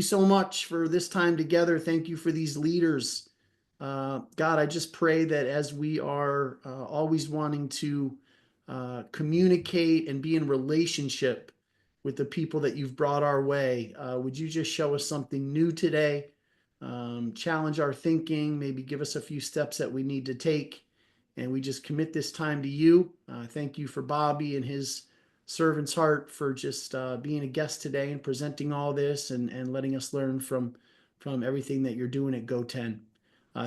you so much for this time together. Thank you for these leaders. God, I just pray that as we are always wanting to communicate and be in relationship with the people that you've brought our way, would you just show us something new today? Challenge our thinking, maybe give us a few steps that we need to take. And we just commit this time to you. Thank you for Bobby and his servant's heart for just being a guest today and presenting all this and letting us learn from everything that you're doing at GO10.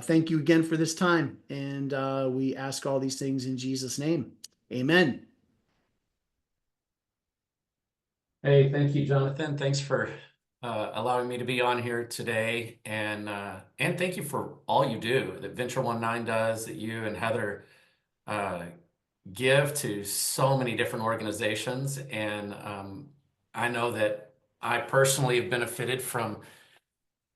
Thank you again for this time. And we ask all these things in Jesus' name. Amen. Hey, thank you, Jonathan. Thanks for allowing me to be on here today, and thank you for all you do that Venture 19 does, that you and Heather give to so many different organizations. And I know that I personally have benefited from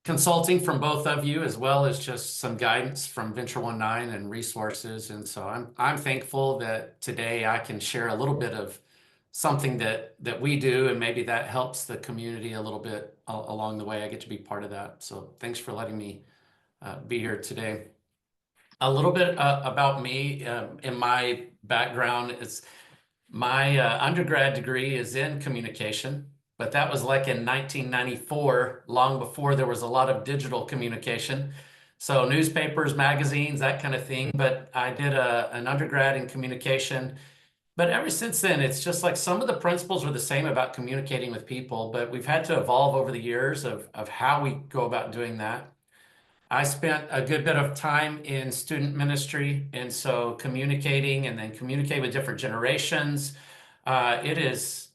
consulting from both of you, as well as just some guidance from Venture 19 and resources. And so I'm thankful that today I can share a little bit of something that we do, and maybe that helps the community a little bit along the way. I get to be part of that. So thanks for letting me be here today. A little bit about me. In my background, is my undergrad degree is in communication, but that was like in 1994, long before there was a lot of digital communication. So newspapers, magazines, that kind of thing. But I did an undergrad in communication. But ever since then, it's just like some of the principles are the same about communicating with people, but we've had to evolve over the years of how we go about doing that. I spent a good bit of time in student ministry, and so communicating and then communicate with different generations. This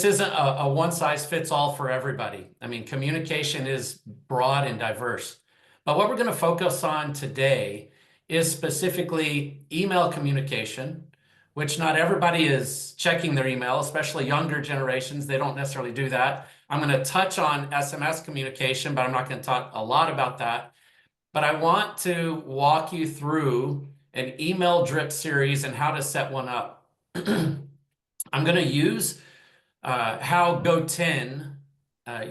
isn't a one size fits all for everybody. I mean, communication is broad and diverse. But what we're going to focus on today is specifically email communication, which not everybody is checking their email, especially younger generations. They don't necessarily do that. I'm going to touch on SMS communication, but I'm not going to talk a lot about that. But I want to walk you through an email drip series and how to set one up. I'm going to use how GO10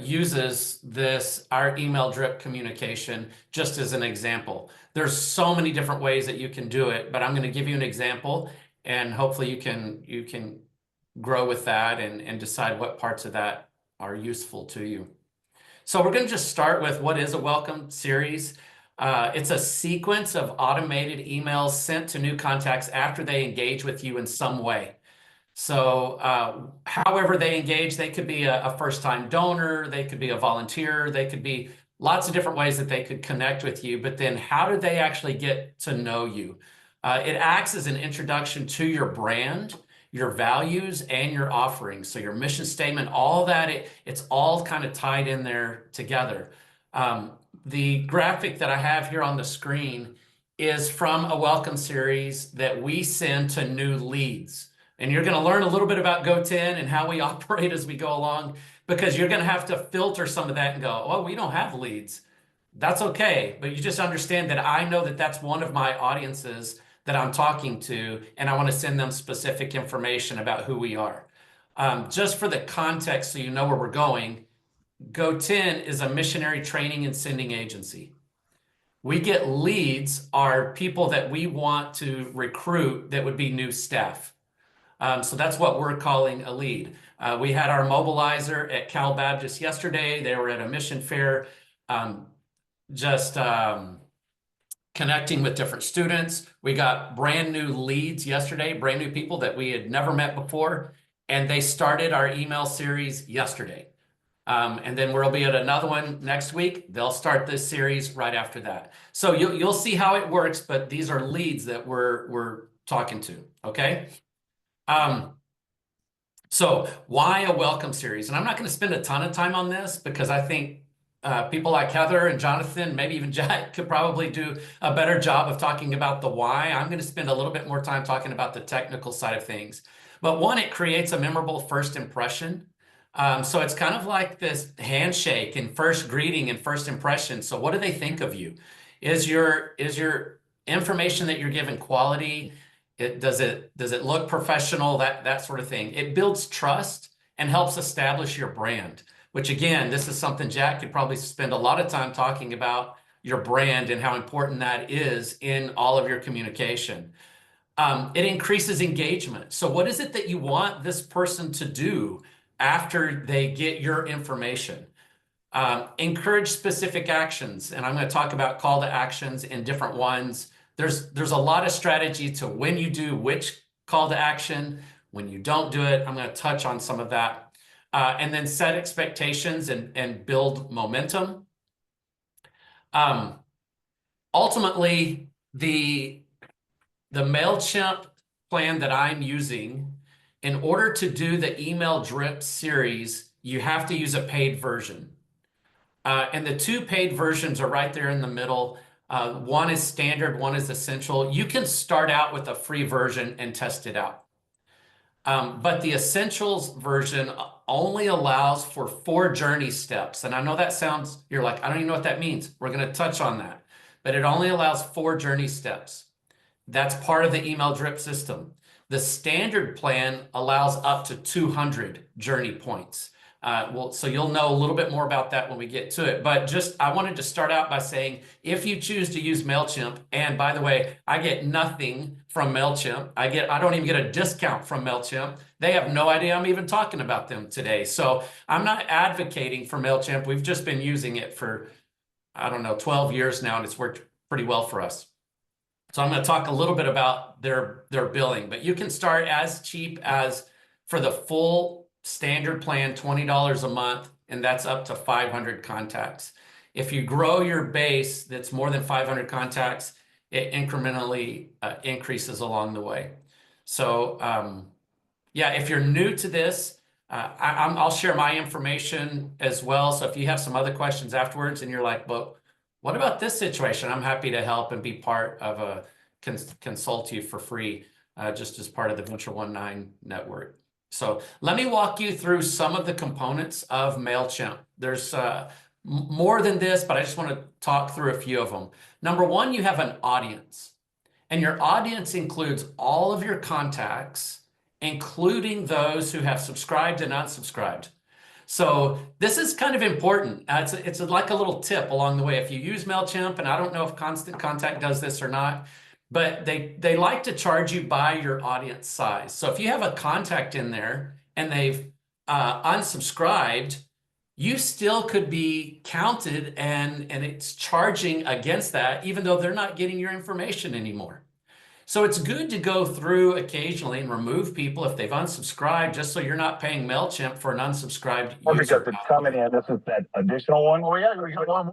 uses our email drip communication just as an example. There's so many different ways that you can do it, but I'm going to give you an example. And hopefully you can grow with that and decide what parts of that are useful to you. So we're going to just start with what is a welcome series. It's a sequence of automated emails sent to new contacts after they engage with you in some way. So however they engage, they could be a first-time donor, they could be a volunteer, they could be lots of different ways that they could connect with you. But then how do they actually get to know you? It acts as an introduction to your brand, your values, and your offerings. So your mission statement, all that, it's all kind of tied in there together. The graphic that I have here on the screen is from a welcome series that we send to new leads. And you're going to learn a little bit about GO10 and how we operate as we go along, because you're going to have to filter some of that and go, oh, we don't have leads. That's okay. But you just understand that I know that that's one of my audiences that I'm talking to, and I want to send them specific information about who we are. Just for the context, so you know where we're going, GO10 is a missionary training and sending agency. We get leads are people that we want to recruit that would be new staff. So that's what we're calling a lead. We had our mobilizer at Cal Baptist yesterday. They were at a mission fair, connecting with different students. We got brand new leads yesterday, brand new people that we had never met before, and they started our email series yesterday. And then we'll be at another one next week. They'll start this series right after that. So you'll see how it works, but these are leads that we're talking to, okay? So why a welcome series? And I'm not going to spend a ton of time on this because I think people like Heather and Jonathan, maybe even Jack, could probably do a better job of talking about the why. I'm going to spend a little bit more time talking about the technical side of things. But one, it creates a memorable first impression. So it's kind of like this handshake and first greeting and first impression. So what do they think of you? Is your information that you're given quality? Does it look professional? That sort of thing. It builds trust and helps establish your brand. which again, this is something Jack could probably spend a lot of time talking about your brand and how important that is in all of your communication. It increases engagement. So what is it that you want this person to do after they get your information? Encourage specific actions. And I'm going to talk about call to actions in different ones. There's a lot of strategy to when you do which call to action, when you don't do it. I'm going to touch on some of that. And then set expectations and build momentum. Ultimately, the MailChimp plan that I'm using, in order to do the email drip series, you have to use a paid version. And the two paid versions are right there in the middle. One is standard, one is essential. You can start out with a free version and test it out. But the essentials version only allows for 4 journey steps. And I know that sounds, you're like, I don't even know what that means. We're going to touch on that. But it only allows 4 journey steps. That's part of the email drip system. The standard plan allows up to 200 journey points. So you'll know a little bit more about that when we get to it. But I wanted to start out by saying, if you choose to use MailChimp, and by the way, I get nothing from MailChimp. I don't even get a discount from MailChimp. They have no idea I'm even talking about them today. So I'm not advocating for MailChimp. We've just been using it for, I don't know, 12 years now, and it's worked pretty well for us. So I'm going to talk a little bit about their billing, but you can start as cheap as, for the full standard plan, $20 a month, and that's up to 500 contacts. If you grow your base that's more than 500 contacts, it incrementally increases along the way. So yeah, if you're new to this, I'll share my information as well. So if you have some other questions afterwards and you're like, well, what about this situation? I'm happy to help and be part of a consult you for free, just as part of the Venture 19 network. So let me walk you through some of the components of MailChimp. There's more than this, but I just want to talk through a few of them. Number one, you have an audience, and your audience includes all of your contacts, including those who have subscribed and unsubscribed. So this is kind of important. It's like a little tip along the way. If you use MailChimp, and I don't know if Constant Contact does this or not, but they like to charge you by your audience size. So if you have a contact in there and they've unsubscribed, you still could be counted and it's charging against that, even though they're not getting your information anymore. So it's good to go through occasionally and remove people if they've unsubscribed, just so you're not paying MailChimp for an unsubscribed user. Because it's coming in, this is that additional one. Oh yeah, we got one.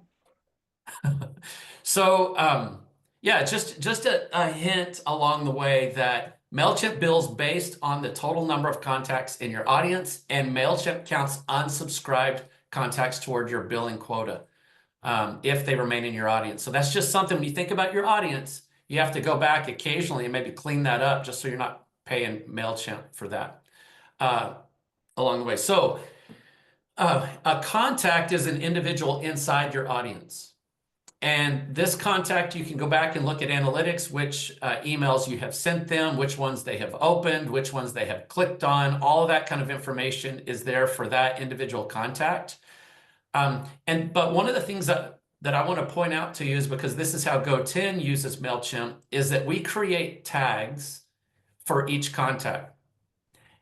So yeah, just a hint along the way that MailChimp bills based on the total number of contacts in your audience, and MailChimp counts unsubscribed contacts toward your billing quota if they remain in your audience. So that's just something, when you think about your audience, you have to go back occasionally and maybe clean that up, just so you're not paying MailChimp for that along the way. So a contact is an individual inside your audience. And this contact, you can go back and look at analytics, which emails you have sent them, which ones they have opened, which ones they have clicked on. All of that kind of information is there for that individual contact. But one of the things that I want to point out to you is, because this is how Go10 uses MailChimp, is that we create tags for each contact.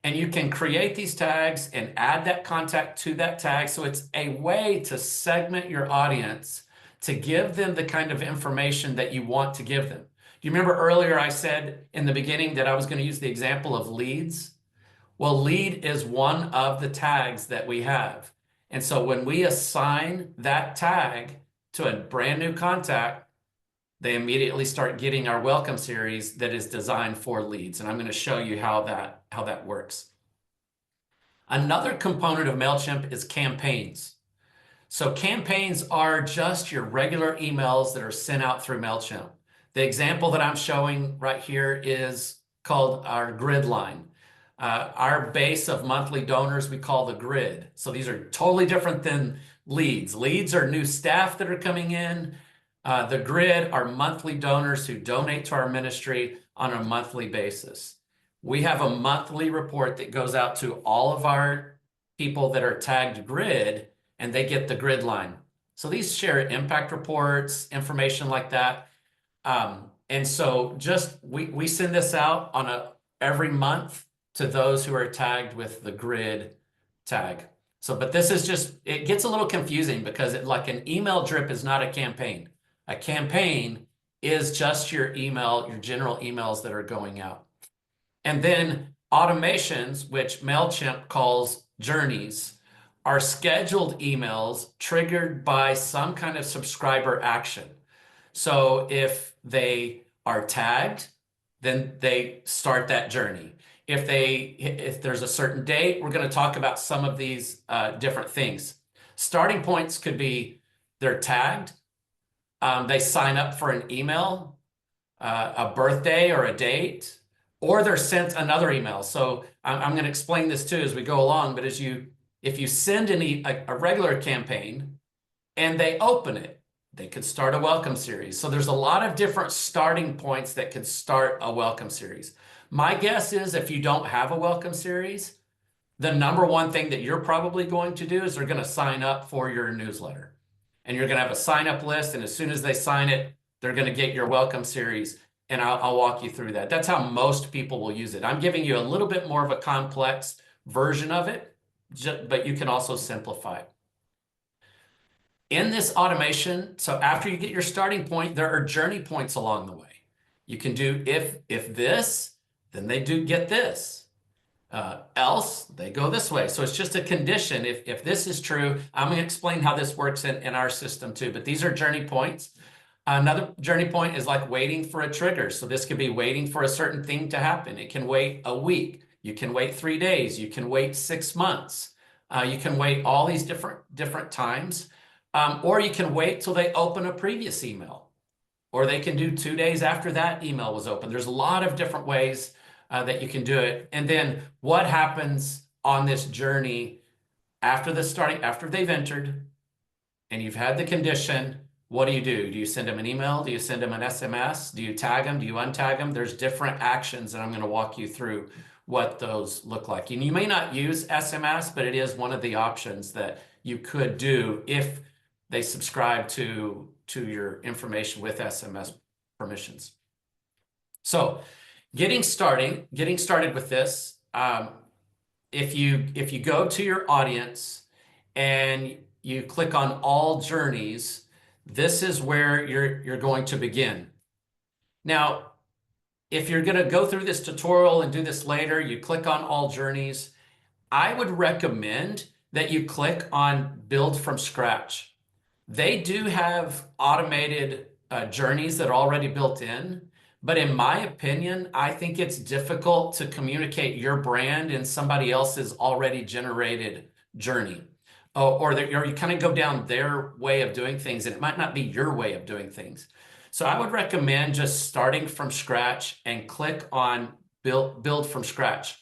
And you can create these tags and add that contact to that tag. So it's a way to segment your audience, to give them the kind of information that you want to give them. Do you remember earlier I said in the beginning that I was going to use the example of leads? Well, lead is one of the tags that we have. And so when we assign that tag to a brand new contact, they immediately start getting our welcome series that is designed for leads. And I'm going to show you how that works. Another component of MailChimp is campaigns. So campaigns are just your regular emails that are sent out through MailChimp. The example that I'm showing right here is called our grid line. Our base of monthly donors we call the grid. So these are totally different than leads. Leads are new staff that are coming in. The grid are monthly donors who donate to our ministry on a monthly basis. We have a monthly report that goes out to all of our people that are tagged grid, and they get the grid line. So these share impact reports, information like that. And so just we send this out on every month to those who are tagged with the grid tag. So, but this is just, it gets a little confusing because like an email drip is not a campaign. A campaign is just your email, your general emails that are going out. And then automations, which MailChimp calls journeys, are scheduled emails triggered by some kind of subscriber action. So if they are tagged, then they start that journey. If there's a certain date, we're going to talk about some of these different things. Starting points could be they're tagged, they sign up for an email, a birthday or a date, or they're sent another email. So I'm going to explain this too as we go along. But if you send a regular campaign and they open it, they could start a welcome series. So there's a lot of different starting points that could start a welcome series. My guess is if you don't have a welcome series, the number one thing that you're probably going to do is they're going to sign up for your newsletter. And you're going to have a sign up list. And as soon as they sign it, they're going to get your welcome series. And I'll walk you through that. That's how most people will use it. I'm giving you a little bit more of a complex version of it, but you can also simplify it. In this automation, so after you get your starting point, there are journey points along the way. You can do if this, then they do get this. Else, they go this way. So it's just a condition. If this is true, I'm going to explain how this works in our system too. But these are journey points. Another journey point is like waiting for a trigger. So this could be waiting for a certain thing to happen. It can wait a week. You can wait 3 days. You can wait 6 months. You can wait all these different times. Or you can wait till they open a previous email. Or they can do 2 days after that email was open. There's a lot of different ways that you can do it. And then what happens on this journey after they've entered and you've had the condition, what do? Do you send them an email? Do you send them an SMS? Do you tag them? Do you untag them? There's different actions, and I'm going to walk you through what those look like. And you may not use SMS, but it is one of the options that you could do if they subscribe to your information with SMS permissions. So getting started with this, if you go to your audience and you click on all journeys, this is where you're going to begin. Now, if you're going to go through this tutorial and do this later, you click on all journeys. I would recommend that you click on build from scratch. They do have automated journeys that are already built in, but in my opinion, I think it's difficult to communicate your brand in somebody else's already generated journey. Or you kind of go down their way of doing things, and it might not be your way of doing things. So I would recommend just starting from scratch and click on build from scratch.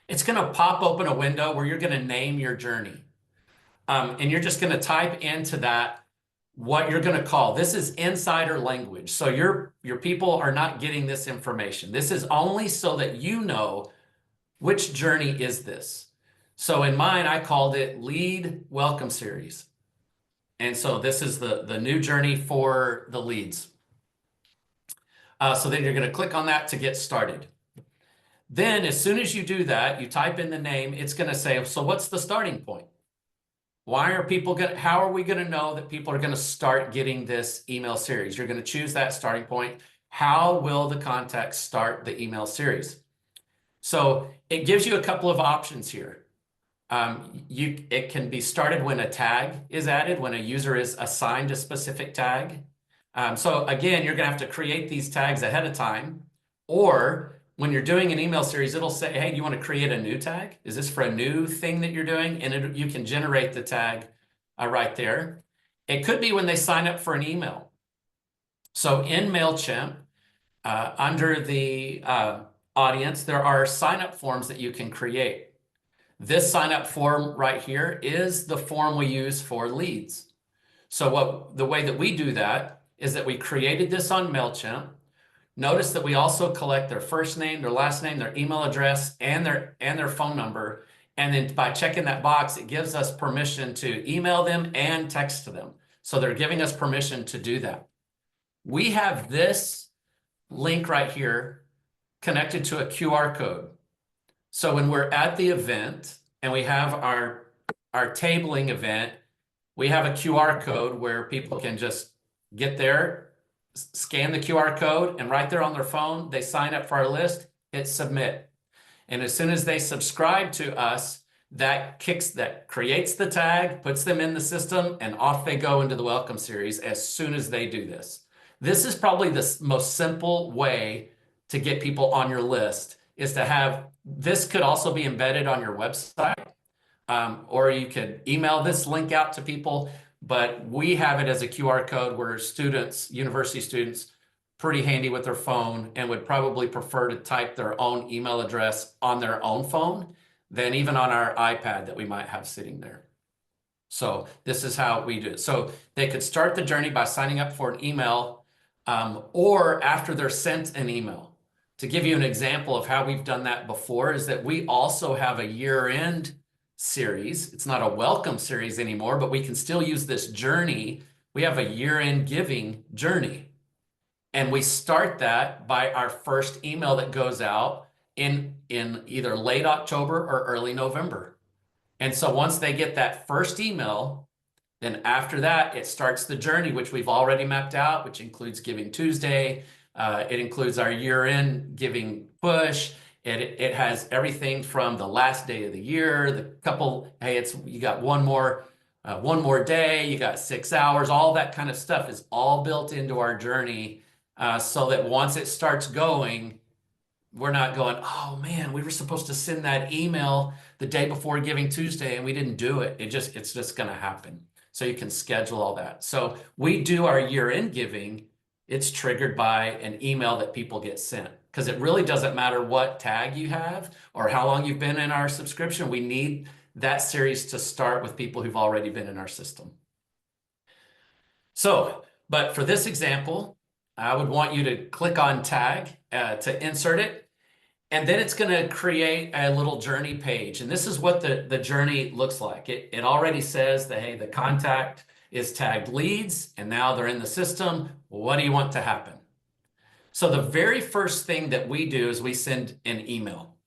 It's going to pop open a window where you're going to name your journey. And you're just going to type into that what you're going to call. This is insider language. So your people are not getting this information. This is only so that you know which journey is this. So in mine, I called it Lead Welcome Series. And so this is the new journey for the leads. So then you're going to click on that to get started. Then as soon as you do that, you type in the name, it's going to say, so what's the starting point? How are we going to know that people are going to start getting this email series? You're going to choose that starting point. How will the contacts start the email series? So it gives you a couple of options here. It can be started when a tag is added, when a user is assigned a specific tag. So again, you're going to have to create these tags ahead of time. Or when you're doing an email series, it'll say, hey, do you want to create a new tag? Is this for a new thing that you're doing? And you can generate the tag right there. It could be when they sign up for an email. So in MailChimp, under the audience, there are sign-up forms that you can create. This sign-up form right here is the form we use for leads. So the way that we do that is that we created this on MailChimp. Notice that we also collect their first name, their last name, their email address, and their phone number. And then by checking that box, it gives us permission to email them and text to them. So they're giving us permission to do that. We have this link right here connected to a QR code. So when we're at the event and we have our tabling event, we have a QR code where people can just get there, scan the QR code, and right there on their phone, they sign up for our list, hit submit. And as soon as they subscribe to us, that creates the tag, puts them in the system, and off they go into the welcome series as soon as they do this. This is probably the most simple way to get people on your list, is to have, this could also be embedded on your website, or you could email this link out to people, but we have it as a QR code where students, university students, pretty handy with their phone and would probably prefer to type their own email address on their own phone than even on our iPad that we might have sitting there. So this is how we do it. So they could start the journey by signing up for an email, or after they're sent an email. To give you an example of how we've done that before is that we also have a year-end series. It's not a welcome series anymore, but we can still use this journey. We have a year-end giving journey. And we start that by our first email that goes out in either late October or early November. And so once they get that first email, then after that, it starts the journey, which we've already mapped out, which includes Giving Tuesday. It includes our year-end giving push. It has everything from the last day of the year, the couple, hey, you got one more day, you got 6 hours, all that kind of stuff is all built into our journey, so that once it starts going, we're not going, oh man, we were supposed to send that email the day before Giving Tuesday and we didn't do it. It's just going to happen. So you can schedule all that. So we do our year-end giving. It's triggered by an email that people get sent, because it really doesn't matter what tag you have or how long you've been in our subscription. We need that series to start with people who've already been in our system. So, but for this example, I would want you to click on tag to insert it. And then it's going to create a little journey page. And this is what the journey looks like. It already says that, hey, the contact is tagged leads, and now they're in the system. What do you want to happen? So the very first thing that we do is we send an email.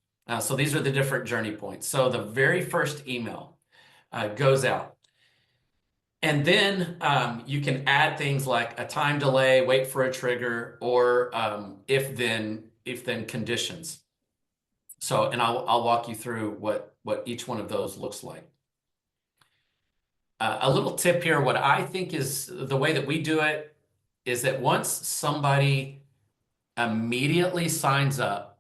So these are the different journey points. So the very first email goes out. And then you can add things like a time delay, wait for a trigger, or if then conditions. So, and I'll walk you through what each one of those looks like. A little tip here, what I think is the way that we do it is that once somebody immediately signs up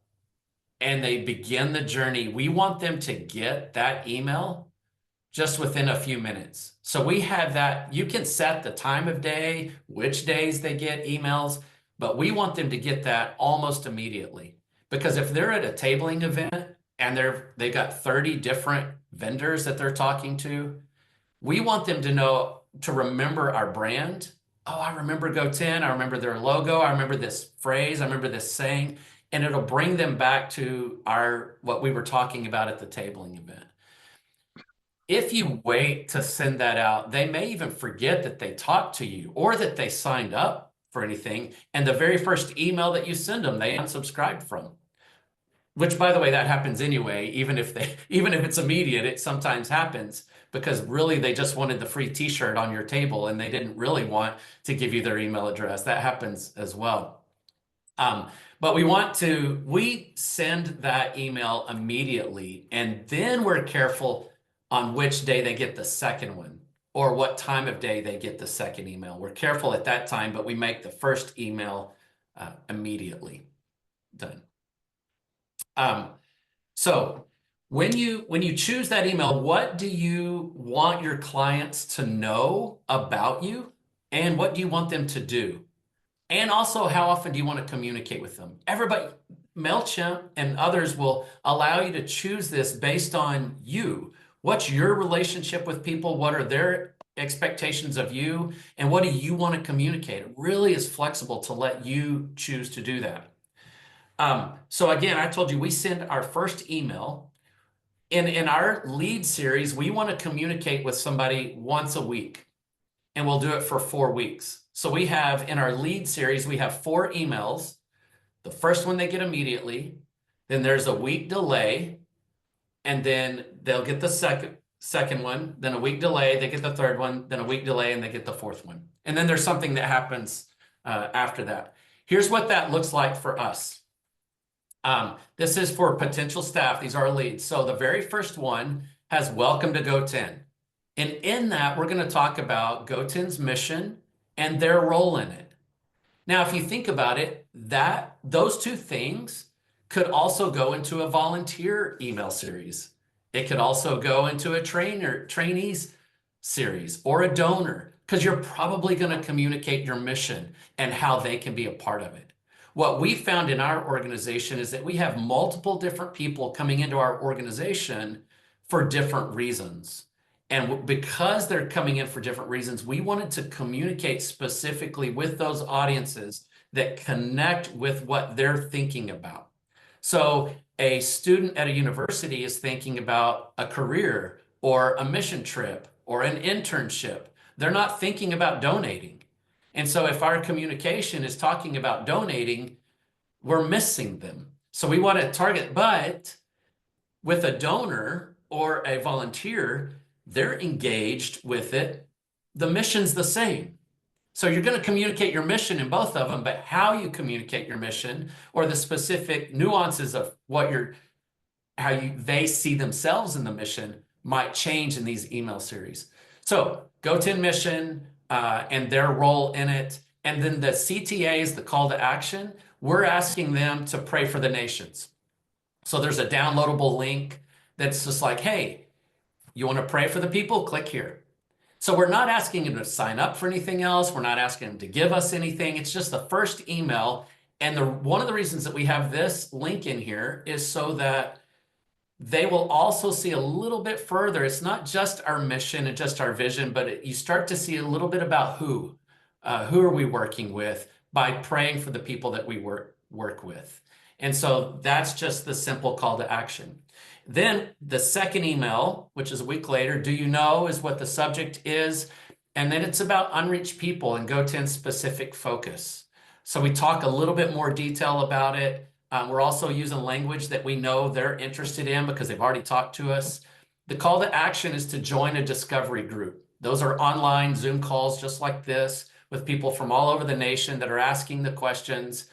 and they begin the journey, we want them to get that email just within a few minutes. So we have that, you can set the time of day, which days they get emails, but we want them to get that almost immediately. Because if they're at a tabling event and they've got 30 different vendors that they're talking to, we want them to know, to remember our brand. Oh, I remember GoTen. I remember their logo. I remember this phrase. I remember this saying. And it'll bring them back to what we were talking about at the tabling event. If you wait to send that out, they may even forget that they talked to you or that they signed up for anything. And the very first email that you send them, they unsubscribed from. Which, by the way, that happens anyway. Even if it's immediate, it sometimes happens, because really they just wanted the free t-shirt on your table and they didn't really want to give you their email address. That happens as well. But we send that email immediately, and then we're careful on which day they get the second one or what time of day they get the second email. We're careful at that time, but we make the first email immediately done. So when you choose that email, what do you want your clients to know about you, and what do you want them to do? And also, how often do you want to communicate with them? Everybody, MailChimp and others will allow you to choose this based on you. What's your relationship with people? What are their expectations of you? And what do you want to communicate? It really is flexible to let you choose to do that. So again, I told you we send our first email. In our lead series, we want to communicate with somebody once a week, and we'll do it for 4 weeks. So we have in our lead series, we have 4 emails. The first one they get immediately, then there's a week delay, and then they'll get the second one, then a week delay, they get the third one, then a week delay, and they get the fourth one. And then there's something that happens after that. Here's what that looks like for us. This is for potential staff. These are leads. So the very first one has welcome to GoTen. And in that, we're going to talk about GoTen's mission and their role in it. Now, if you think about it, those 2 things could also go into a volunteer email series. It could also go into a trainees series or a donor, because you're probably going to communicate your mission and how they can be a part of it. What we found in our organization is that we have multiple different people coming into our organization for different reasons. And because they're coming in for different reasons, we wanted to communicate specifically with those audiences that connect with what they're thinking about. So a student at a university is thinking about a career or a mission trip or an internship. They're not thinking about donating. And so if our communication is talking about donating, we're missing them. So we want to target, but with a donor or a volunteer, they're engaged with it. The mission's the same. So you're going to communicate your mission in both of them, but how you communicate your mission or the specific nuances of they see themselves in the mission might change in these email series. So GoTen mission and their role in it. And then the CTAs, the call to action, we're asking them to pray for the nations. So there's a downloadable link that's just like, hey, you want to pray for the people? Click here. So we're not asking them to sign up for anything else. We're not asking them to give us anything. It's just the first email. And one of the reasons that we have this link in here is so that they will also see a little bit further. It's not just our mission and just our vision, but you start to see a little bit about who are we working with by praying for the people that we work with. And so that's just the simple call to action. Then the second email, which is a week later, do you know, is what the subject is. And then it's about unreached people and GoTen's specific focus. So we talk a little bit more detail about it. We're also using language that we know they're interested in because they've already talked to us. The call to action is to join a discovery group. Those are online Zoom calls just like this with people from all over the nation that are asking the questions.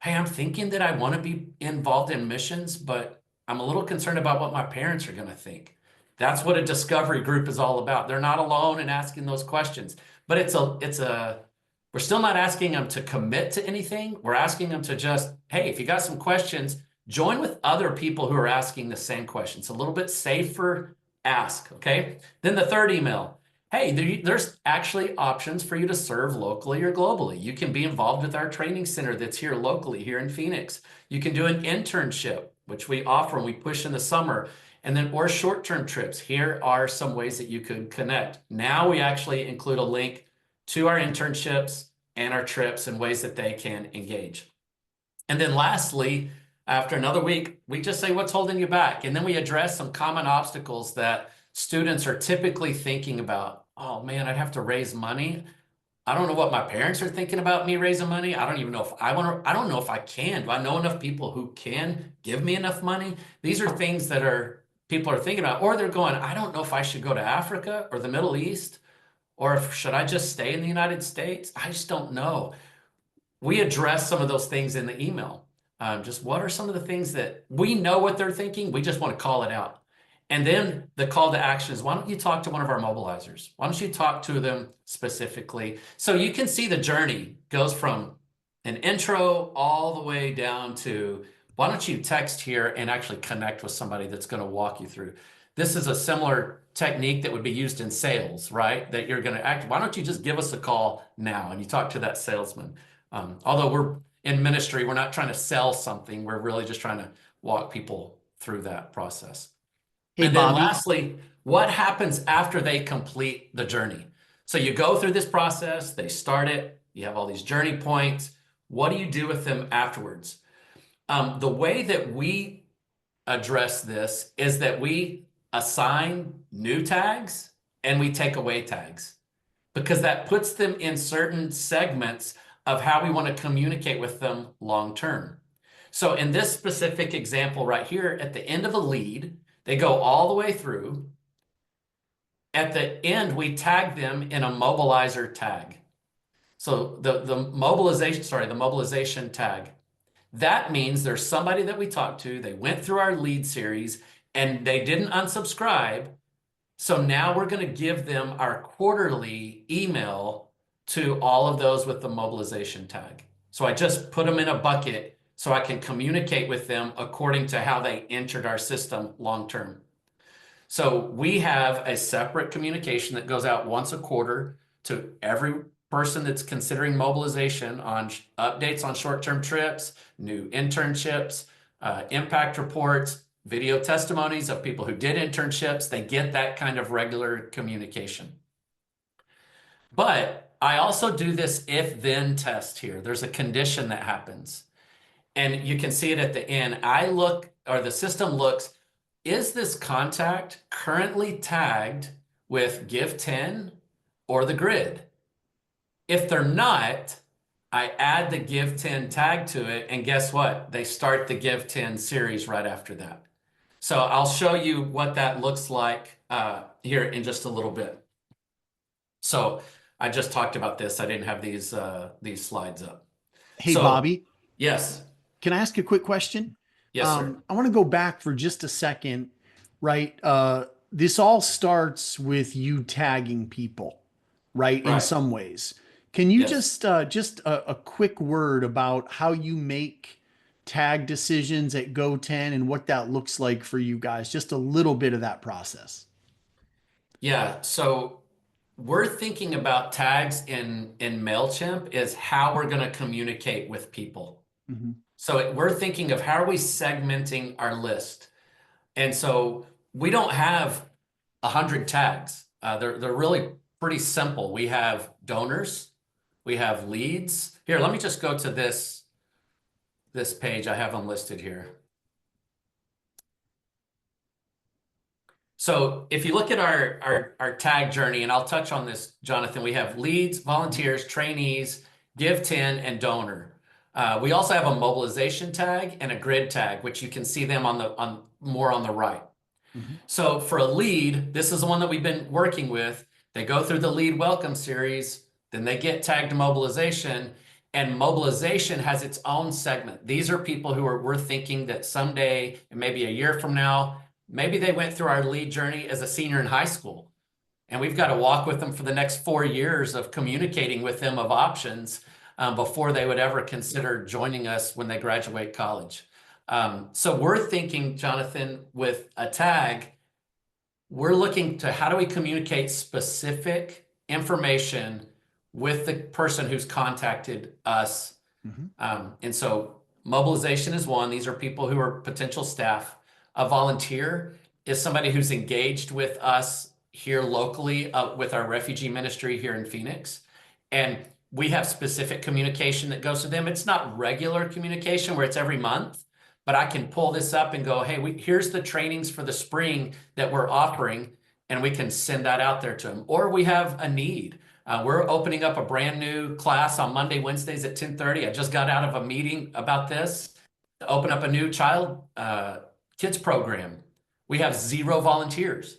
Hey, I'm thinking that I want to be involved in missions, but I'm a little concerned about what my parents are going to think. That's what a discovery group is all about. They're not alone in asking those questions, but we're still not asking them to commit to anything. We're asking them to just, hey, if you got some questions, join with other people who are asking the same questions. A little bit safer ask, okay? Then the third email, hey, there's actually options for you to serve locally or globally. You can be involved with our training center that's here locally, here in Phoenix. You can do an internship, which we offer and we push in the summer, and then or short-term trips. Here are some ways that you could connect. Now we actually include a link to our internships and our trips and ways that they can engage. And then lastly, after another week, we just say, what's holding you back? And then we address some common obstacles that students are typically thinking about. Oh man, I'd have to raise money. I don't know what my parents are thinking about me raising money. I don't even know if I don't know if I can. Do I know enough people who can give me enough money? These are things that people are thinking about, or they're going, I don't know if I should go to Africa or the Middle East, or should I just stay in the United States? I just don't know. We address some of those things in the email. Just what are some of the things that we know what they're thinking? We just want to call it out. And then the call to action is, why don't you talk to one of our mobilizers? Why don't you talk to them specifically? So you can see the journey goes from an intro all the way down to, why don't you text here and actually connect with somebody that's going to walk you through. This is a similar technique that would be used in sales, right? That you're going to act. Why don't you just give us a call now? And you talk to that salesman. Although we're in ministry, we're not trying to sell something. We're really just trying to walk people through that process. Hey, and then Bobby. lastly, what happens after they complete the journey? So you go through this process, they start it, you have all these journey points. What do you do with them afterwards? The way that we address this is that we assign new tags and we take away tags, because that puts them in certain segments of how we want to communicate with them long term. So in this specific example right here, at the end of a lead, they go all the way through. At the end, we tag them in a mobilizer tag. So the mobilization tag. That means there's somebody that we talked to, they went through our lead series and they didn't unsubscribe. So now we're going to give them our quarterly email to all of those with the mobilization tag. So I just put them in a bucket so I can communicate with them according to how they entered our system long term. So we have a separate communication that goes out once a quarter to every person that's considering mobilization on updates on short-term trips, new internships, impact reports, video testimonies of people who did internships. They get that kind of regular communication. But I also do this if-then test here. There's a condition that happens. And you can see it at the end. The system looks, is this contact currently tagged with Give 10 or the grid? If they're not, I add the Give 10 tag to it, and guess what? They start the Give 10 series right after that. So I'll show you what that looks like here in just a little bit. So I just talked about this. I didn't have these slides up. Hey, So- Bobby, Yes. can I ask a quick question? Yes, sir. I want to go back for just a second, right? This all starts with you tagging people, right? In Right. some ways. Can you Yes. just a quick word about how you make tag decisions at GoTen and what that looks like for you guys? Just a little bit of that process. Yeah, so we're thinking about tags in MailChimp is how we're going to communicate with people. Mhm. So we're thinking of how are we segmenting our list? And so we don't have 100 tags. They're really pretty simple. We have donors, we have leads. Here, let me just go to this page. I have them listed here. So if you look at our tag journey, and I'll touch on this, Jonathan, we have leads, volunteers, trainees, Give 10, and donor. We also have a mobilization tag and a grid tag, which you can see them more on the right. Mhm. So for a lead, this is the one that we've been working with. They go through the lead welcome series, then they get tagged to mobilization, and mobilization has its own segment. These are people who we're thinking that someday, and maybe a year from now, maybe they went through our lead journey as a senior in high school, and we've got to walk with them for the next 4 years of communicating with them of options before they would ever consider joining us when they graduate college. So we're thinking, Jonathan, with a tag, we're looking to how do we communicate specific information with the person who's contacted us. Mhm. And so mobilization is one. These are people who are potential staff. A volunteer is somebody who's engaged with us here locally with our refugee ministry here in Phoenix. And we have specific communication that goes to them. It's not regular communication where it's every month, but I can pull this up and go, hey, here's the trainings for the spring that we're offering, and we can send that out there to them. Or we have a need. We're opening up a brand new class on Monday, Wednesdays at 10:30. I just got out of a meeting about this to open up a new kids program. We have 0 volunteers.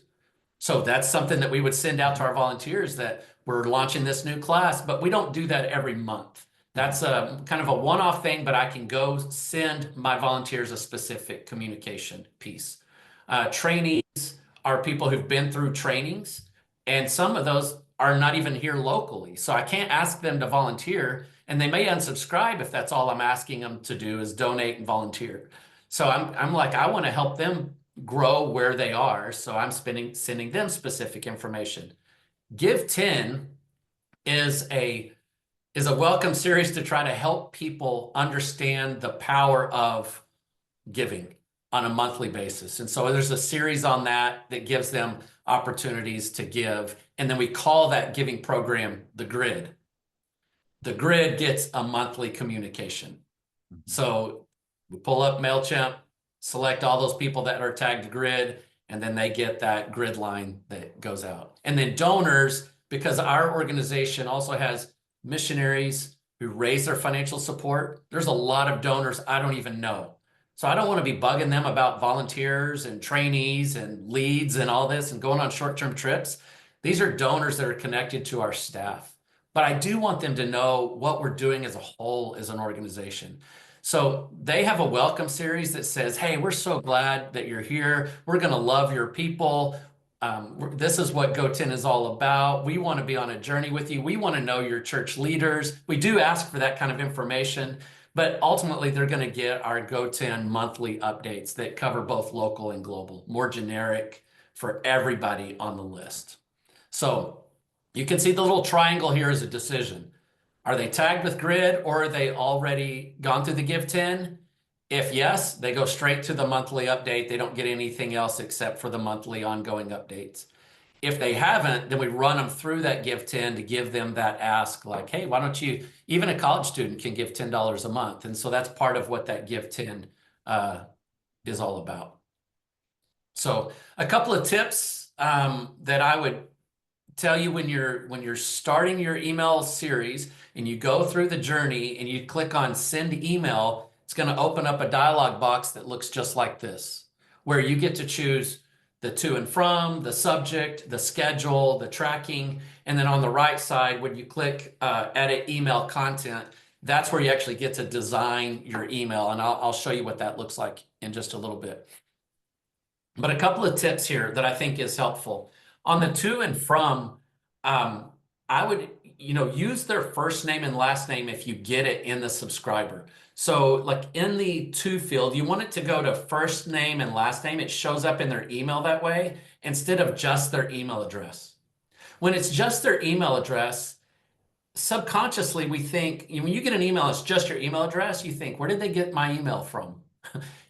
So that's something that we would send out to our volunteers that we're launching this new class, but we don't do that every month. That's a kind of a one-off thing, but I can go send my volunteers a specific communication piece. Trainees are people who've been through trainings, and some of those are not even here locally. So I can't ask them to volunteer, and they may unsubscribe if that's all I'm asking them to do is donate and volunteer. So I'm like, I want to help them grow where they are. So I'm sending them specific information. Give 10 is a welcome series to try to help people understand the power of giving on a monthly basis. And so there's a series on that gives them opportunities to give. And then we call that giving program the grid. The grid gets a monthly communication. So we pull up MailChimp, select all those people that are tagged grid, and then they get that grid line that goes out. And then donors, because our organization also has missionaries who raise their financial support. There's a lot of donors I don't even know. So I don't want to be bugging them about volunteers and trainees and leads and all this and going on short-term trips. These are donors that are connected to our staff. But I do want them to know what we're doing as a whole as an organization. So they have a welcome series that says, hey, we're so glad that you're here. We're going to love your people. This is what GO10 is all about. We want to be on a journey with you. We want to know your church leaders. We do ask for that kind of information, but ultimately they're going to get our GO10 monthly updates that cover both local and global, more generic for everybody on the list. So you can see the little triangle here is a decision. Are they tagged with grid, or are they already gone through the Give 10? If yes, they go straight to the monthly update. They don't get anything else except for the monthly ongoing updates. If they haven't, then we run them through that Give 10 to give them that ask, like, hey, why don't you, even a college student can give $10 a month. And so that's part of what that Give 10 is all about. So a couple of tips that I would tell you when you're starting your email series and you go through the journey and you click on send email, it's going to open up a dialog box that looks just like this, where you get to choose the to and from, the subject, the schedule, the tracking, and then on the right side, when you click edit email content, that's where you actually get to design your email. And I'll show you what that looks like in just a little bit. But a couple of tips here that I think is helpful. On the to and from, I would, use their first name and last name if you get it in the subscriber. So like in the to field, you want it to go to first name and last name. It shows up in their email that way instead of just their email address. When it's just their email address, subconsciously we think, when you get an email, it's just your email address, you think, where did they get my email from?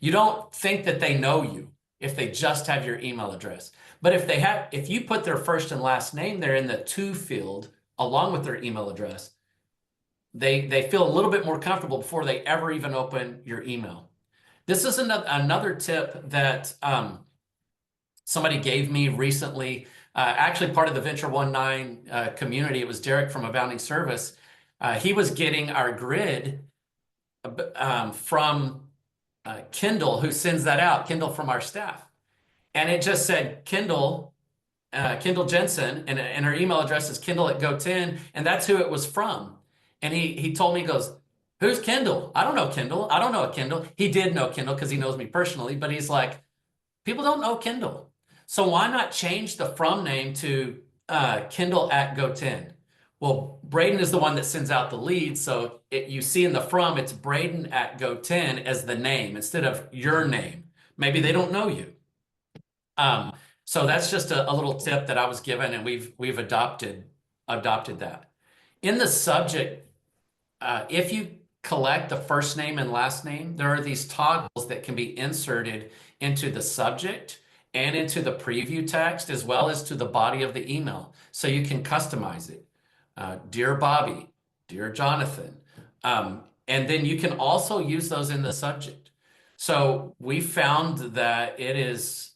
You don't think that they know you if they just have your email address. But if you put their first and last name there in the to field, along with their email address, they feel a little bit more comfortable before they ever even open your email. This is another tip that somebody gave me recently, actually part of the Venture 19 community. It was Derek from Abounding Service. He was getting our grid from Kendall, who sends that out, Kendall from our staff. And it just said Kendall Jensen, and her email address is Kendall@GO10, and that's who it was from. And he told me, he goes, who's Kendall? I don't know Kendall. I don't know a Kendall. He did know Kendall because he knows me personally, but he's like, people don't know Kendall. So why not change the from name to Kendall@GO10? Well, Braden is the one that sends out the lead. So you see in the from, it's Braden@GO10 as the name instead of your name. Maybe they don't know you. So that's just a little tip that I was given, and we've adopted that. In the subject, if you collect the first name and last name, there are these toggles that can be inserted into the subject and into the preview text, as well as to the body of the email. So you can customize it. Dear Bobby, Dear Jonathan. And then you can also use those in the subject. So we found that it is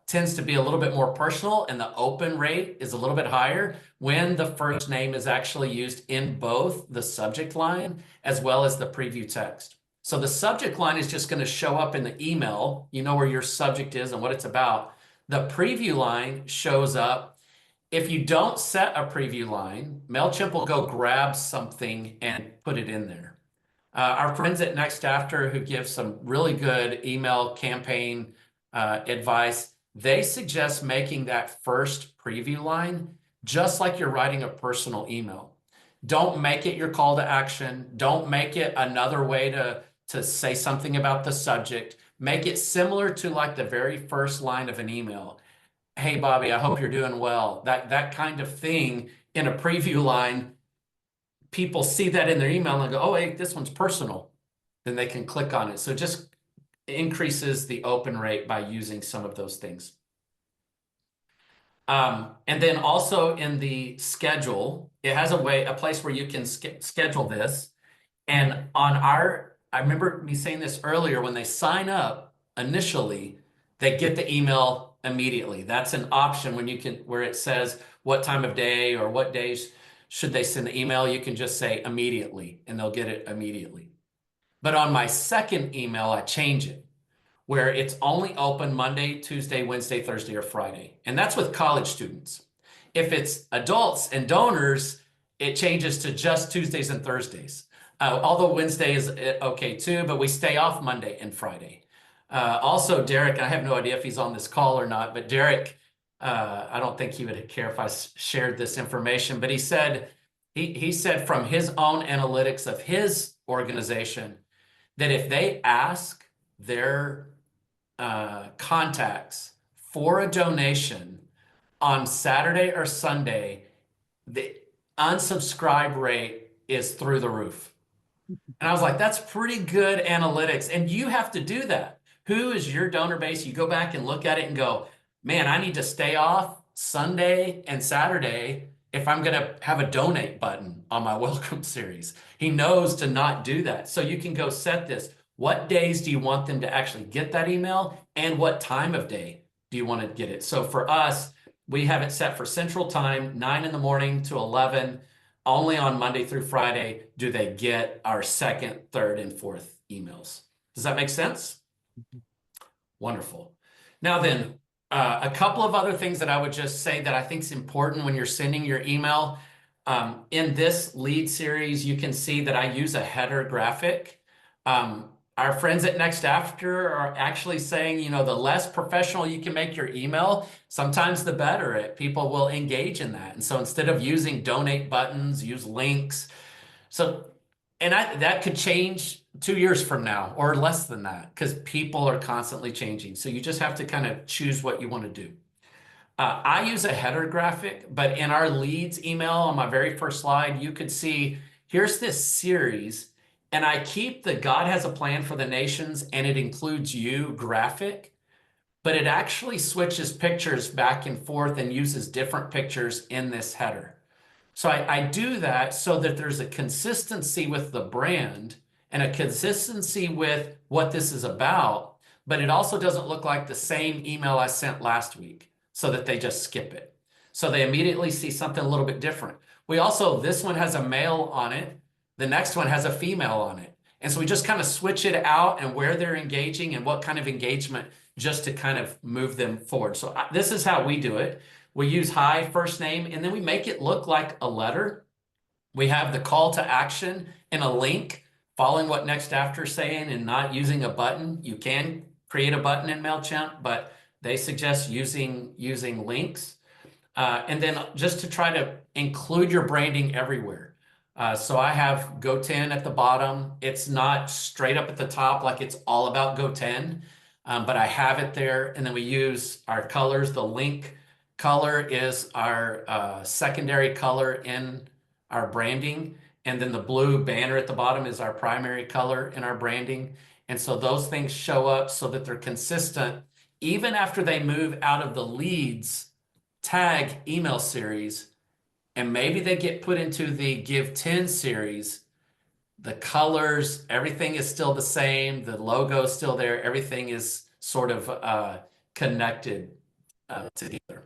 tends to be a little bit more personal, and the open rate is a little bit higher when the first name is actually used in both the subject line as well as the preview text. So the subject line is just going to show up in the email. You know where your subject is and what it's about. The preview line shows up. If you don't set a preview line, MailChimp will go grab something and put it in there. Our friends at Next After, who give some really good email campaign advice, they suggest making that first preview line just like you're writing a personal email. Don't make it your call to action. Don't make it another way to say something about the subject. Make it similar to like the very first line of an email. Hey, Bobby, I hope you're doing well. That kind of thing in a preview line, people see that in their email and go, oh, hey, this one's personal. Then they can click on it. So just increases the open rate by using some of those things. And then also in the schedule, it has a place where you can schedule this. And on I remember me saying this earlier, when they sign up initially, they get the email immediately. That's an option when you can, where it says what time of day or what days should they send the email. You can just say immediately and they'll get it immediately. But on my second email, I change it where it's only open Monday, Tuesday, Wednesday, Thursday, or Friday. And that's with college students. If it's adults and donors, it changes to just Tuesdays and Thursdays. Although Wednesday is okay too, but we stay off Monday and Friday. Also, Derek, I have no idea if he's on this call or not, but Derek, I don't think he would care if I shared this information, but he said from his own analytics of his organization that if they ask their contacts for a donation on Saturday or Sunday, the unsubscribe rate is through the roof. And I was like, that's pretty good analytics. And you have to do that. Who is your donor base? You go back and look at it and go, man, I need to stay off Sunday and Saturday if I'm going to have a donate button on my welcome series. He knows to not do that. So you can go set this. What days do you want them to actually get that email? And what time of day do you want to get it? So for us, we have it set for Central Time, 9 in the morning to 11. Only on Monday through Friday do they get our second, third, and fourth emails. Does that make sense? Wonderful. Now then, a couple of other things that I would just say that I think is important when you're sending your email. In this lead series, you can see that I use a header graphic. Our friends at Next After are actually saying, you know, the less professional you can make your email, sometimes the better. People will engage in that. And so instead of using donate buttons, use links. So, and that could change 2 years from now or less than that because people are constantly changing. So you just have to kind of choose what you want to do. I use a header graphic, but in our leads email on my very first slide, you could see here's this series. And I keep the God has a plan for the nations and it includes you graphic, but it actually switches pictures back and forth and uses different pictures in this header. So I do that so that there's a consistency with the brand and a consistency with what this is about, but it also doesn't look like the same email I sent last week so that they just skip it. So they immediately see something a little bit different. We also, this one has a male on it. The next one has a female on it. And so we just kind of switch it out and where they're engaging and what kind of engagement just to kind of move them forward. So this is how we do it. We use hi, first name, and then we make it look like a letter. We have the call to action and a link following what Next After is saying and not using a button. You can create a button in MailChimp, but they suggest using links. And then just to try to include your branding everywhere. So I have GoTen at the bottom. It's not straight up at the top like it's all about GoTen, but I have it there. And then we use our colors. The link color is our secondary color in our branding. And then the blue banner at the bottom is our primary color in our branding. And so those things show up so that they're consistent even after they move out of the leads tag email series. And maybe they get put into the Give 10 series. The colors, everything is still the same. The logo is still there. Everything is sort of connected together.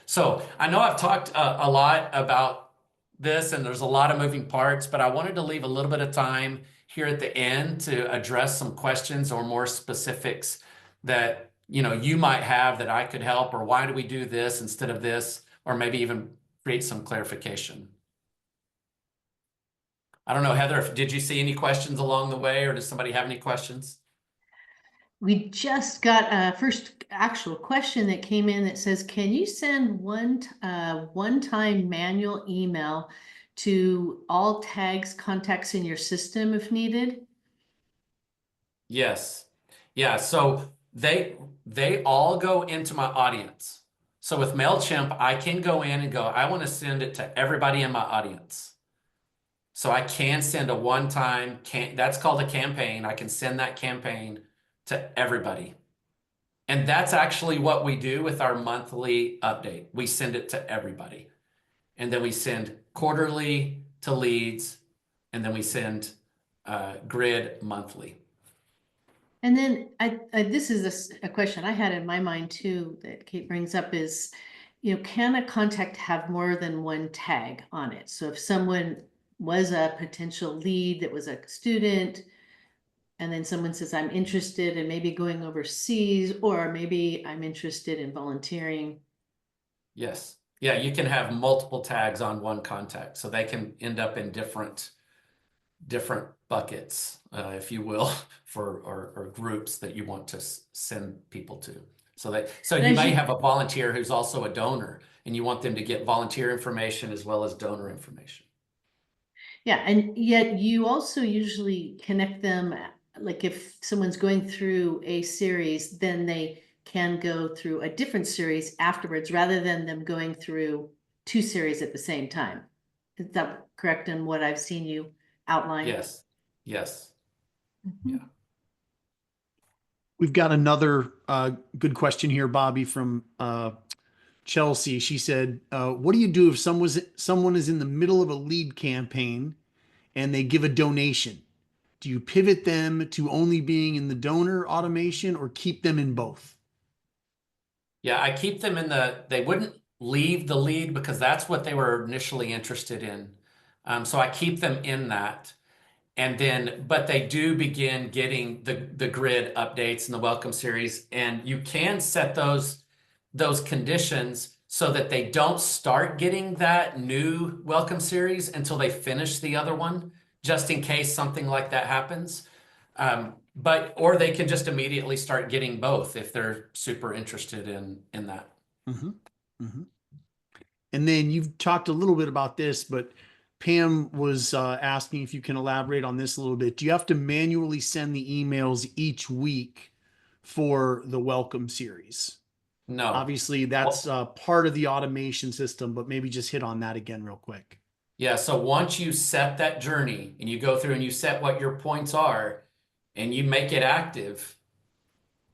So I know I've talked a lot about this and there's a lot of moving parts, but I wanted to leave a little bit of time here at the end to address some questions or more specifics that you might have that I could help, or why do we do this instead of this, or maybe even create some clarification. I don't know, Heather, did you see any questions along the way, or does somebody have any questions? We just got a first actual question that came in that says, can you send one-time manual email to all tags contacts in your system if needed? Yes. Yeah, so they all go into my audience. So with MailChimp, I can go in and go, I want to send it to everybody in my audience. So I can send a one-time, that's called a campaign. I can send that campaign to everybody. And that's actually what we do with our monthly update. We send it to everybody. And then we send quarterly to leads, and then we send grid monthly. And then this is a question I had in my mind too, that Kate brings up is, can a contact have more than one tag on it? So if someone was a potential lead that was a student, and then someone says, I'm interested in maybe going overseas, or maybe I'm interested in volunteering. Yes. Yeah, you can have multiple tags on one contact, so they can end up in different buckets, if you will, or groups that you want to send people to. So you may have a volunteer who's also a donor, and you want them to get volunteer information as well as donor information. Yeah, and yet you also usually connect them, like if someone's going through a series, then they can go through a different series afterwards, rather than them going through 2 series at the same time. Is that correct in what I've seen you outline? Yes. Yes. Mhm. Yeah. We've got another good question here, Bobby, from Chelsea. She said, what do you do if someone is in the middle of a lead campaign and they give a donation? Do you pivot them to only being in the donor automation or keep them in both? Yeah, I keep them in they wouldn't leave the lead because that's what they were initially interested in. So I keep them in that. And then, but they do begin getting the grid updates and the welcome series. And you can set those conditions so that they don't start getting that new welcome series until they finish the other one, just in case something like that happens. Or they can just immediately start getting both if they're super interested in that. Mm-hmm. Mm-hmm. And then you've talked a little bit about this, but Pam was asking if you can elaborate on this a little bit. Do you have to manually send the emails each week for the welcome series? No. Obviously, that's part of the automation system, but maybe just hit on that again real quick. Yeah, so once you set that journey and you go through and you set what your points are and you make it active,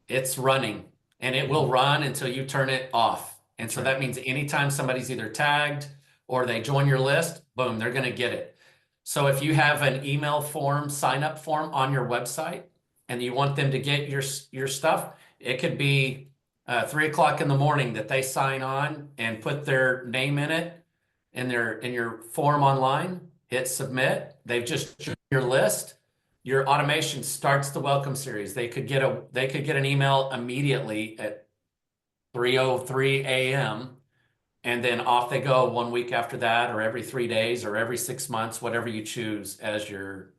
it's running, and it will run until you turn it off. And so that means anytime somebody's either tagged or they join your list, boom, they're going to get it. So if you have an email form, sign up form on your website, and you want them to get your stuff, it could be 3 o'clock in the morning that they sign on and put their name in it in your form online, hit submit. They've just joined your list. Your automation starts the welcome series. They could get an email immediately at 3:03 a.m. and then off they go 1 week after that, or every 3 days, or every 6 months, whatever you choose as your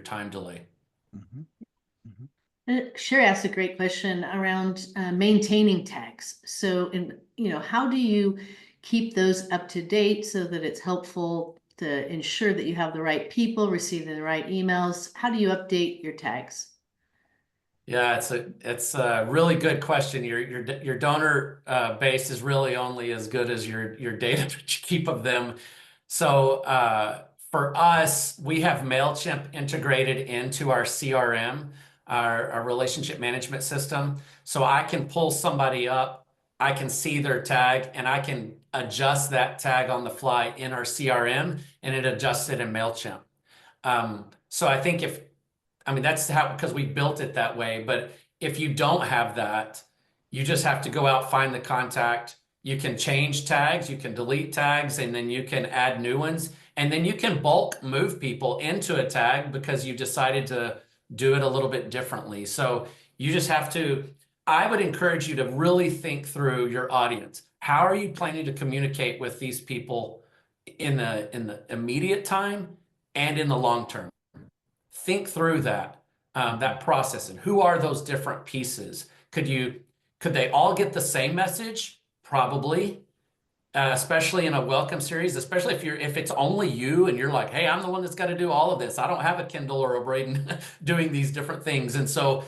time delay. Mm-hmm. Sherry asked a great question around maintaining tags. So, how do you keep those up to date so that it's helpful to ensure that you have the right people receiving the right emails? How do you update your tags? Yeah, it's a really good question. Your donor base is really only as good as your data that you keep of them. So for us, we have MailChimp integrated into our CRM, our relationship management system. So I can pull somebody up, I can see their tag, and I can adjust that tag on the fly in our CRM, and it adjusts it in MailChimp. So I think that's how, because we built it that way. But if you don't have that, you just have to go out, find the contact. You can change tags, you can delete tags, and then you can add new ones. And then you can bulk move people into a tag because you decided to do it a little bit differently. So you just have to, I would encourage you to really think through your audience. How are you planning to communicate with these people in the immediate time and in the long term? Think through that process, and who are those different pieces? Could they all get the same message? Probably, especially in a welcome series, especially if it's only you and you're like, hey, I'm the one that's got to do all of this. I don't have a Kendall or a Braden doing these different things. And so,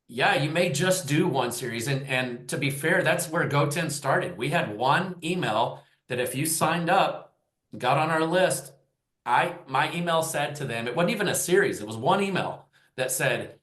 yeah, you may just do one series. And to be fair, that's where GoTen started. We had one email that if you signed up, got on our list, my email said to them, it wasn't even a series, it was one email that said,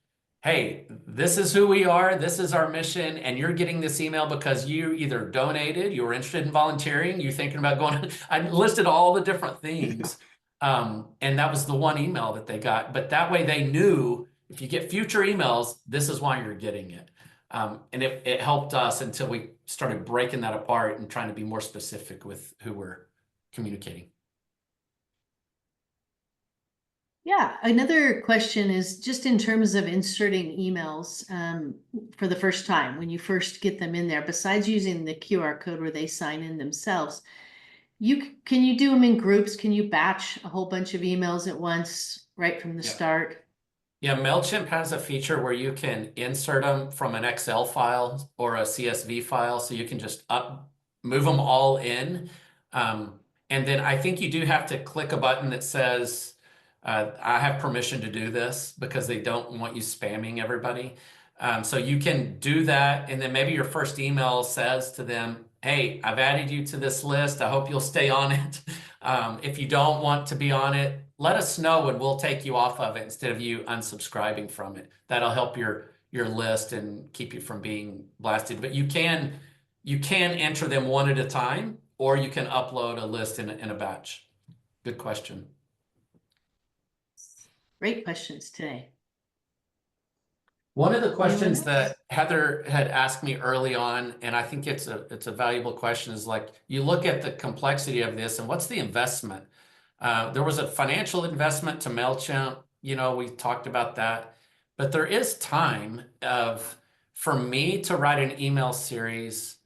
hey, this is who we are, this is our mission, and you're getting this email because you either donated, you were interested in volunteering, you're thinking about going. I listed all the different things. And that was the one email that they got. But that way they knew if you get future emails, this is why you're getting it. And it helped us until we started breaking that apart and trying to be more specific with who we're communicating. Yeah, another question is just in terms of inserting emails for the first time, when you first get them in there, besides using the QR code where they sign in themselves, can you do them in groups? Can you batch a whole bunch of emails at once right from the Yeah. start? Yeah, MailChimp has a feature where you can insert them from an Excel file or a CSV file, so you can just move them all in. And then I think you do have to click a button that says, I have permission to do this, because they don't want you spamming everybody. So you can do that, and then maybe your first email says to them, hey, I've added you to this list. I hope you'll stay on it. If you don't want to be on it, let us know and we'll take you off of it instead of you unsubscribing from it. That'll help your list and keep you from being blasted. But you can enter them one at a time, or you can upload a list in a batch. Good question. Great questions today. One of the questions else? that Heather had asked me early on, and I think it's a valuable question, is like, you look at the complexity of this and what's the investment? There was a financial investment to MailChimp, we talked about that, but there is time for me to write an email series.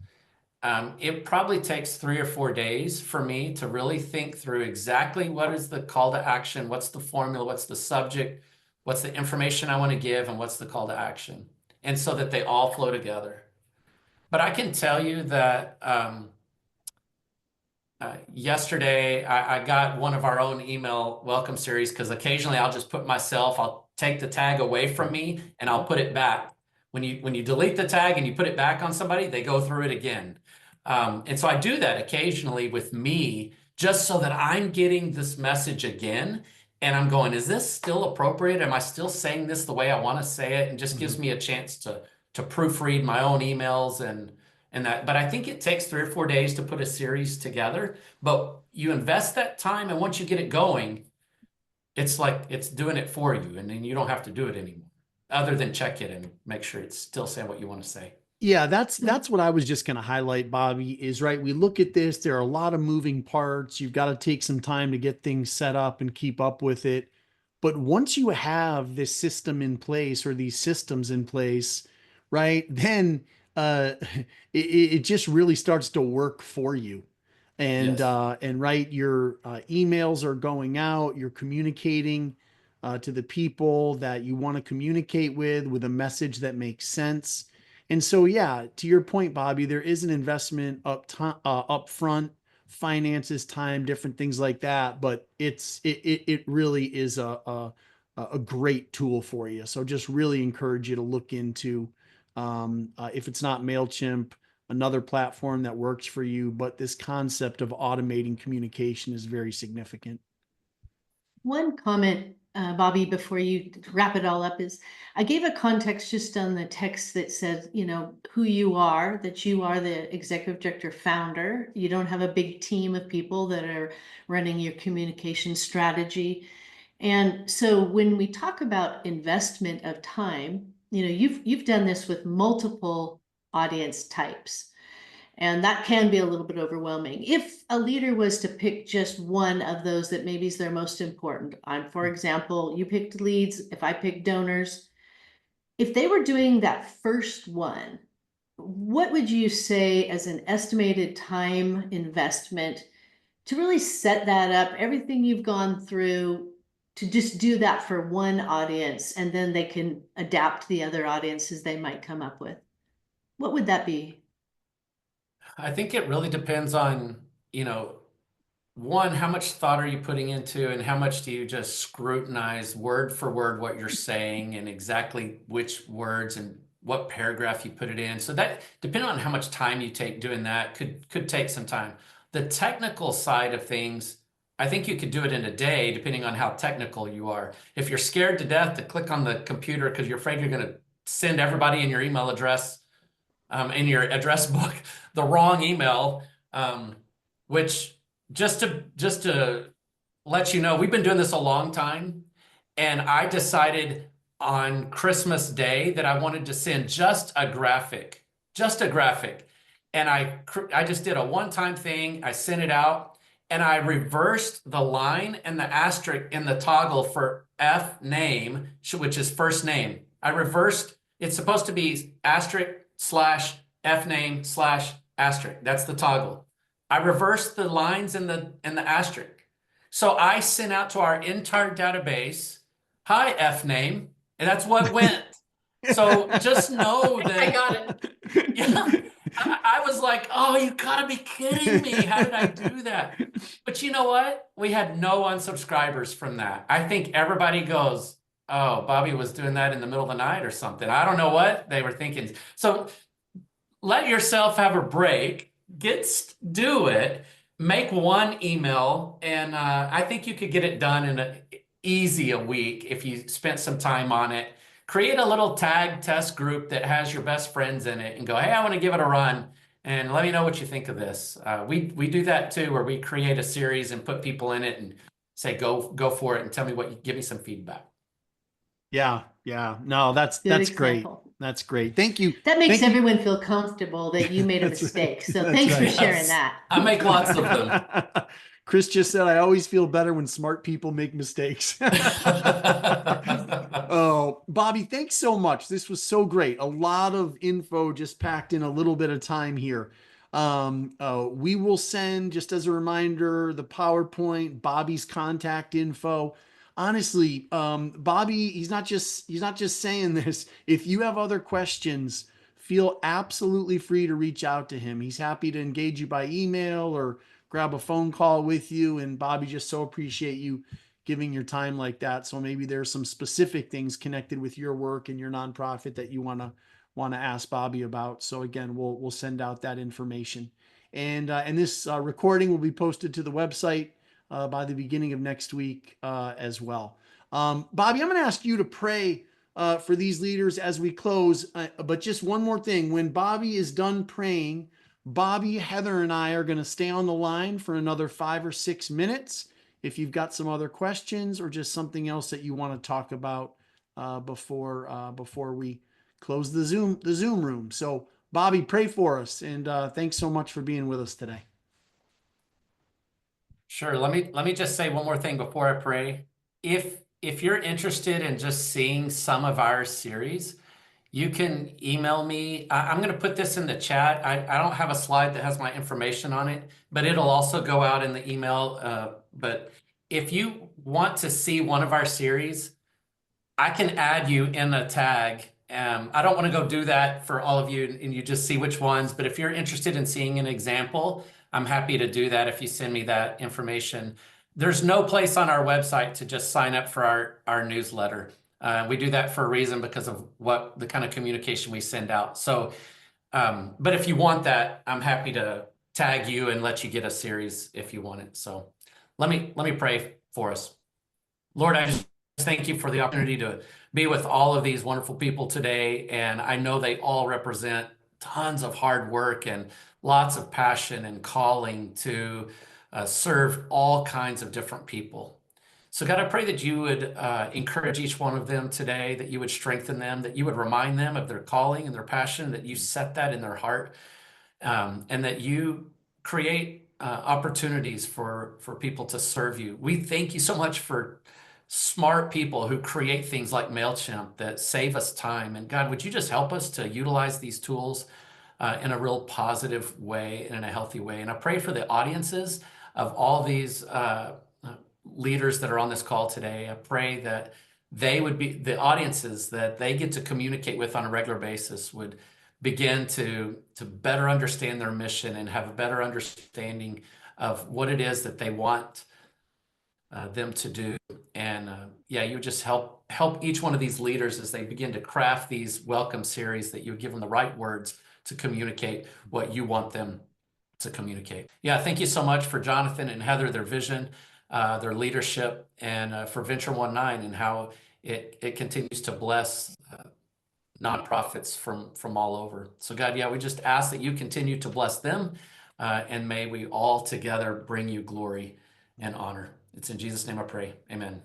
It probably takes 3 or 4 days for me to really think through exactly what is the call to action, what's the formula, what's the subject, what's the information I want to give, and what's the call to action, and so that they all flow together. But I can tell you that yesterday I got one of our own email welcome series, because occasionally I'll take the tag away from me and I'll put it back. When you delete the tag and you put it back on somebody, they go through it again. And so I do that occasionally with me, just so that I'm getting this message again. And I'm going, is this still appropriate? Am I still saying this the way I want to say it? And just gives me a chance to proofread my own emails and that. But I think it takes 3 or 4 days to put a series together. But you invest that time, and once you get it going, it's like it's doing it for you, and then you don't have to do it anymore, other than check it and make sure it's still saying what you want to say. Yeah, that's what I was just going to highlight, Bobby, is right. We look at this, there are a lot of moving parts. You've got to take some time to get things set up and keep up with it. But once you have this system in place, or these systems in place, right, then it just really starts to work for you. And Yes. and right, your emails are going out, you're communicating to the people that you want to communicate with a message that makes sense. And so, yeah, to your point, Bobby, there is an investment up front, finances, time, different things like that. But it really is a great tool for you. So just really encourage you to look into, if it's not MailChimp, another platform that works for you. But this concept of automating communication is very significant. One comment, Bobby, before you wrap it all up, is I gave a context just on the text that said, who you are, that you are the executive director founder. You don't have a big team of people that are running your communication strategy. And so when we talk about investment of time, you've done this with multiple audience types. And that can be a little bit overwhelming. If a leader was to pick just one of those that maybe is their most important, for example, you picked leads, if I picked donors, if they were doing that first one, what would you say as an estimated time investment to really set that up, everything you've gone through, to just do that for one audience, and then they can adapt the other audiences they might come up with? What would that be? I think it really depends on, one, how much thought are you putting into, and how much do you just scrutinize word for word what you're saying, and exactly which words and what paragraph you put it in. So that, depending on how much time you take doing that, could take some time. The technical side of things, I think you could do it in a day, depending on how technical you are. If you're scared to death to click on the computer because you're afraid you're going to send everybody in your email address, in your address book, the wrong email, which just to let you know, we've been doing this a long time, and I decided on Christmas Day that I wanted to send just a graphic. And I just did a one-time thing. I sent it out and I reversed the line and the asterisk in the toggle for F name, which is first name. I reversed, it's supposed to be asterisk / F name / asterisk. That's the toggle. I reversed the lines in the asterisk. So I sent out to our entire database, hi F name, and that's what went. So just know that I got it. yeah, I was like, oh, you gotta be kidding me. How did I do that? But you know what? We had no unsubscribers from that. I think everybody goes, oh, Bobby was doing that in the middle of the night or something. I don't know what they were thinking. So let yourself have a break, do it, make one email, and I think you could get it done in a week if you spent some time on it. Create a little tag test group that has your best friends in it and go, hey, I want to give it a run and let me know what you think of this. We do that too, where we create a series and put people in it and say, go for it and tell me give me some feedback. Yeah. No, that's Good great. example. That's great. Thank you. That makes Thank you. everyone feel comfortable that you made a That's right. mistake. So That's thanks for right. sharing Yes. that. I make lots of them. Chris just said, I always feel better when smart people make mistakes. Oh, Bobby, thanks so much. This was so great. A lot of info just packed in a little bit of time here. We will send, just as a reminder, the PowerPoint, Bobby's contact info. Honestly, Bobby, he's not just saying this. If you have other questions, feel absolutely free to reach out to him. He's happy to engage you by email or grab a phone call with you. And Bobby, just so appreciate you giving your time like that. So maybe there's some specific things connected with your work and your nonprofit that you want to ask Bobby about. So again, we'll send out that information. And this recording will be posted to the website by the beginning of next week as well. Bobby, I'm going to ask you to pray for these leaders as we close. But just one more thing. When Bobby is done praying, Bobby, Heather, and I are going to stay on the line for another 5 or 6 minutes. If you've got some other questions or just something else that you want to talk about before we close the Zoom room. So Bobby, pray for us. And thanks so much for being with us today. Sure. Let me just say one more thing before I pray. If you're interested in just seeing some of our series, you can email me. I'm going to put this in the chat. I don't have a slide that has my information on it, but it'll also go out in the email. But if you want to see one of our series, I can add you in a tag. I don't want to go do that for all of you and you just see which ones, but if you're interested in seeing an example, I'm happy to do that if you send me that information. There's no place on our website to just sign up for our newsletter. We do that for a reason because of what the kind of communication we send out. So, but if you want that, I'm happy to tag you and let you get a series if you want it. So let me pray for us. Lord, I just thank you for the opportunity to be with all of these wonderful people today. And I know they all represent tons of hard work and lots of passion and calling to serve all kinds of different people. So God, I pray that you would encourage each one of them today, that you would strengthen them, that you would remind them of their calling and their passion, that you set that in their heart, and that you create opportunities for people to serve you. We thank you so much for smart people who create things like MailChimp that save us time. And God, would you just help us to utilize these tools in a real positive way and in a healthy way? And I pray for the audiences of all these leaders that are on this call today. I pray that they would be the audiences that they get to communicate with on a regular basis would begin to better understand their mission and have a better understanding of what it is that they want them to do. And yeah, you just help each one of these leaders as they begin to craft these welcome series, that you would give them the right words to communicate what you want them to communicate. Yeah, thank you so much for Jonathan and Heather, their vision, their leadership, and for Venture 19 and how it continues to bless nonprofits from all over. So God, yeah, we just ask that you continue to bless them, and may we all together bring you glory and honor. It's in Jesus' name I pray. Amen.